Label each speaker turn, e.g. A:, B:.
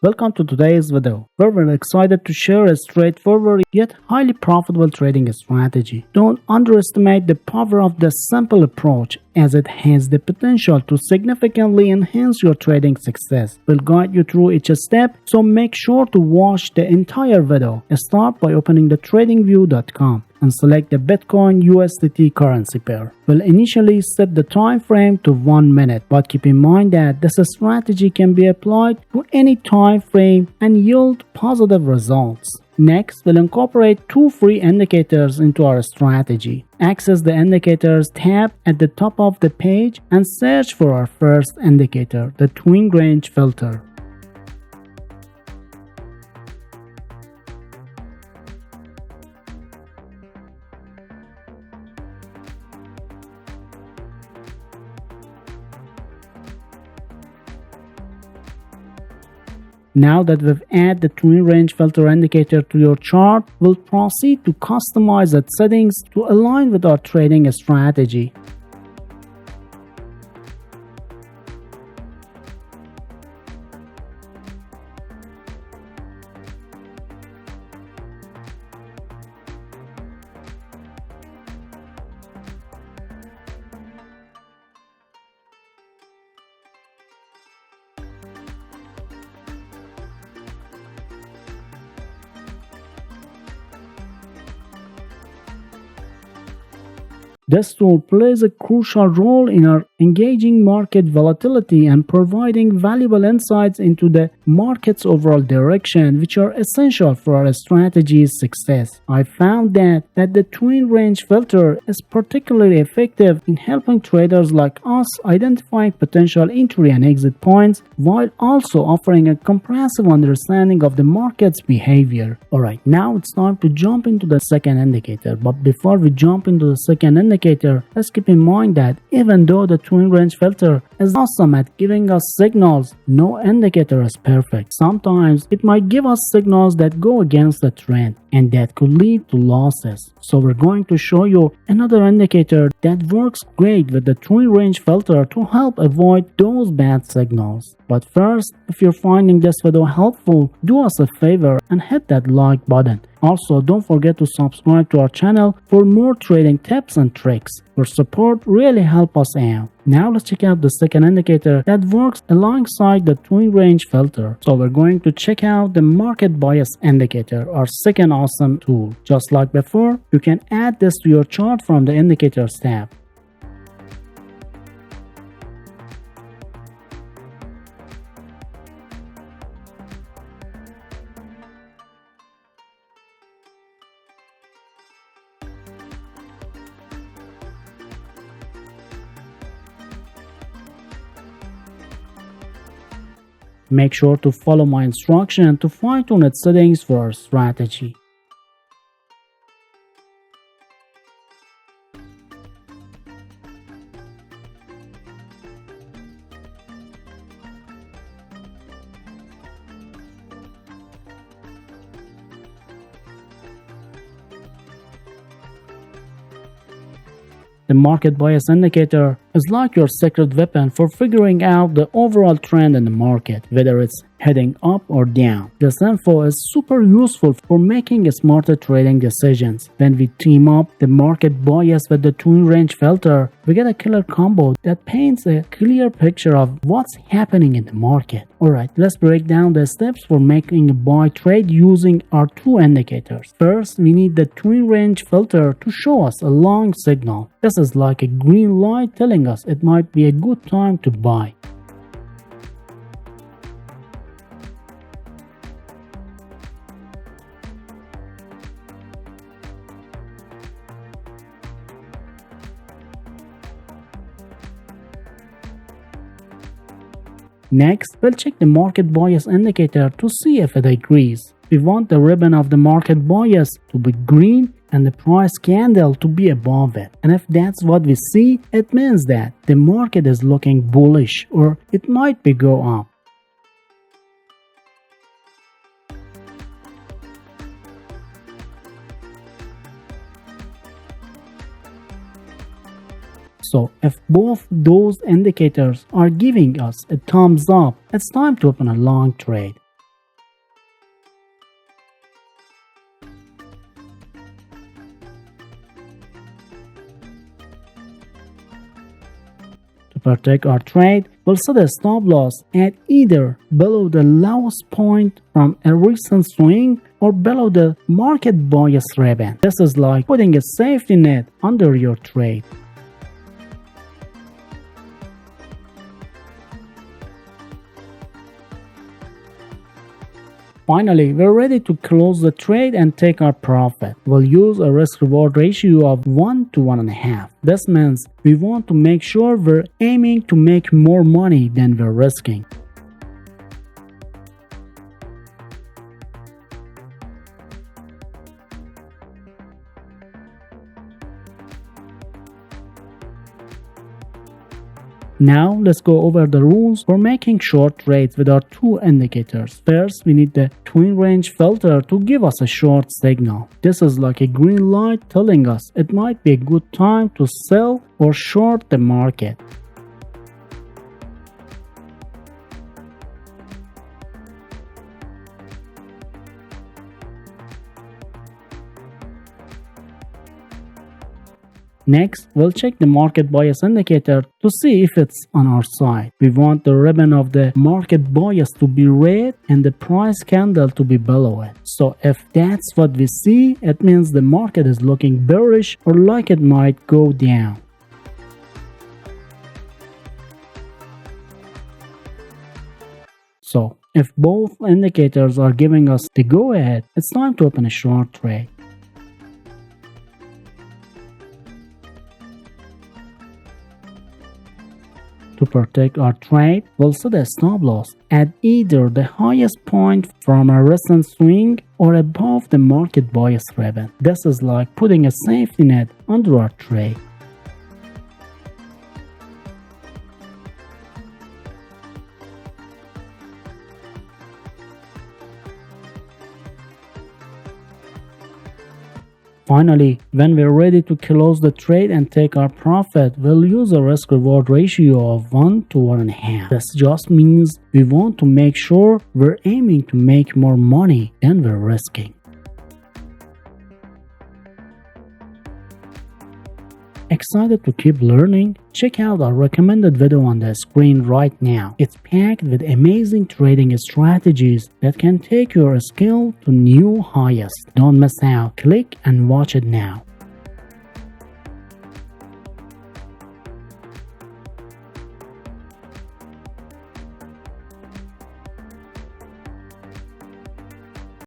A: Welcome to today's video, where we're excited to share a straightforward yet highly profitable trading strategy. Don't underestimate the power of this simple approach, as it has the potential to significantly enhance your trading success. We'll guide you through each step, so make sure to watch the entire video. Start by opening the Tradingview.com and select the Bitcoin USDT currency pair. We'll initially set the time frame to 1 minute, but keep in mind that this strategy can be applied to any time frame and yield positive results. Next, we'll incorporate two free indicators into our strategy. Access the Indicators tab at the top of the page and search for our first indicator, the Twin Range Filter. Now that we've added the Twin Range Filter indicator to your chart, we'll proceed to customize its settings to align with our trading strategy. This tool plays a crucial role in our engaging market volatility and providing valuable insights into the market's overall direction, which are essential for our strategy's success. I found that the Twin Range Filter is particularly effective in helping traders like us identify potential entry and exit points, while also offering a comprehensive understanding of the market's behavior. Alright, now it's time to jump into the second indicator, but before we jump into the second indicator, let's keep in mind that even though the Twin Range Filter is awesome at giving us signals, no indicator is perfect. Sometimes it might give us signals that go against the trend, and that could lead to losses. So we're going to show you another indicator that works great with the Twin Range Filter to help avoid those bad signals. But first, if you're finding this video helpful, do us a favor and hit that like button. Also, don't forget to subscribe to our channel for more trading tips and tricks. Your support really helps us out. Now let's check out the second indicator that works alongside the Twin Range Filter. So we're going to check out the Market Bias Indicator, our second awesome tool. Just like before, you can add this to your chart from the Indicators tab. Make sure to follow my instruction to fine-tune its settings for our strategy. The Market Bias Indicator is like your secret weapon for figuring out the overall trend in the market, whether it's heading up or down. This info is super useful for making smarter trading decisions. When we team up the Market Bias with the Twin Range Filter, we get a killer combo that paints a clear picture of what's happening in the market. Alright, let's break down the steps for making a buy trade using our two indicators. First, we need the Twin Range Filter to show us a long signal. This is like a green light telling us it might be a good time to buy. Next, we'll check the Market Bias Indicator to see if it agrees. We want the ribbon of the Market Bias to be green and the price candle to be above it. And if that's what we see, it means that the market is looking bullish, or it might be go up. So if both those indicators are giving us a thumbs up, it's time to open a long trade. To protect our trade, we'll set a stop loss at either below the lowest point from a recent swing or below the market bias ribbon. This is like putting a safety net under your trade. Finally, we're ready to close the trade and take our profit. We'll use a risk-reward ratio of 1 to 1.5. This means we want to make sure we're aiming to make more money than we're risking. Now let's go over the rules for making short trades with our two indicators. First, we need the twin range filter to give us a short signal. This is like a green light telling us it might be a good time to sell or short the market. Next, we'll check the market bias indicator to see if it's on our side. We want the ribbon of the market bias to be red and the price candle to be below it. So if that's what we see, it means the market is looking bearish or like it might go down. So if both indicators are giving us the go ahead, it's time to open a short trade. To protect our trade, we'll set a stop loss at either the highest point from a recent swing or above the market bias ribbon. This is like putting a safety net under our trade. Finally, when we're ready to close the trade and take our profit, we'll use a risk-reward ratio of 1 to 1.5. This just means we want to make sure we're aiming to make more money than we're risking. Excited to keep learning? Check out our recommended video on the screen right now. It's packed with amazing trading strategies that can take your skill to new highs. Don't miss out. Click and watch it now.